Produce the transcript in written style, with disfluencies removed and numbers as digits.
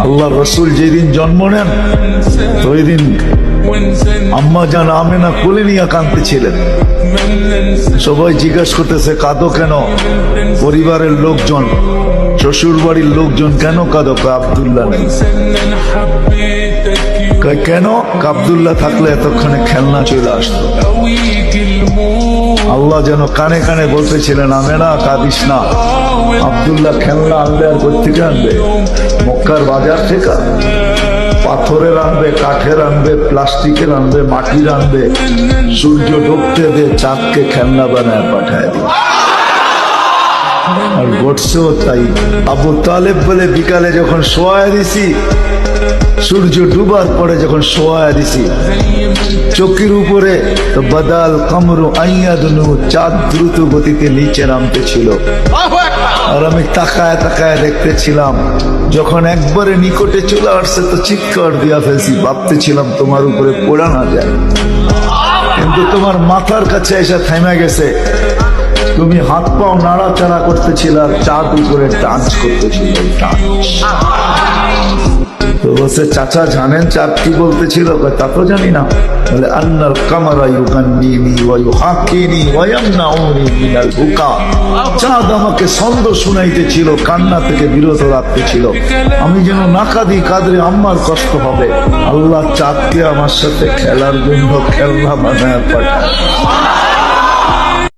আল্লাহ রসুল যেদিন জন্ম নেন ওই দিন আম্মা জান আমেনা কোলে নিয়ে কাঁদতেছিলেন। সবাই জিজ্ঞাসা করতেছে কাঁদো কেন? পরিবারের লোকজন, শ্বশুর বাড়ির লোকজন কেন কাঁদো? আব্দুল্লাহ নেই। কেন? আব্দুল্লাহ থাকলে এতক্ষণে খেলনা চলে আসতো। আল্লাহ যেন কানে কানে বলতেছিলেন আমেনা কাঁদিস না, আব্দুল্লাহ খেলনা আনবে। আর কোথেকে আনবে? মক্কার বাজার থেকে। পাথরের আনবে, কাঠের আনবে, প্লাস্টিকের আনবে, মাটির আনবে। সূর্য ডুবতে দে, চাঁদকে খেলনা বানায় পাঠায় দিবে। আর ঘটছেও তাই। আবু তালেব বলে বিকালে যখন শোয়া দিছি, সূর্য ডুবার পরে যখন শোয়া দিছি, চোখের উপরে তো বাদাল কামরু আইয়াদনু, চাঁদ দ্রুত গতিতে নিচে নামতেছিল। আর আমি তাকায় তাকায় দেখতেছিলাম। যখন একবারে নিকটে চলে আসছে তো চিৎকার দিয়া ফেলছি, ভাবতেছিলাম তোমার উপরে পড়া না যায়, কিন্তু তোমার মাথার কাছে এসে থেমে গেছে। তুমি হাত পাও নাড়াচাড়া করতেছিল আর চাঁদ উপরে ডান্স করতেছিল। তো বলছে চাচা জানেন চাঁদ কি বলতেছিল? তা তো জানি না। বলে আন্নাল কামারা ইউগান্নিনি ওয়া ইউহাক্কিনি ওয়া ইয়ামনাউনি মিনাল বুকা। চাঁদ আমাকে ছন্দ শুনাইতেছিল, কান্না থেকে বিরত রাখতেছিল। আমি যেন না কাঁদি, কাঁদলে আম্মার কষ্ট হবে। আল্লাহ চাঁদকে আমার সাথে খেলার জন্য খেলনা বানায় পাঠায়।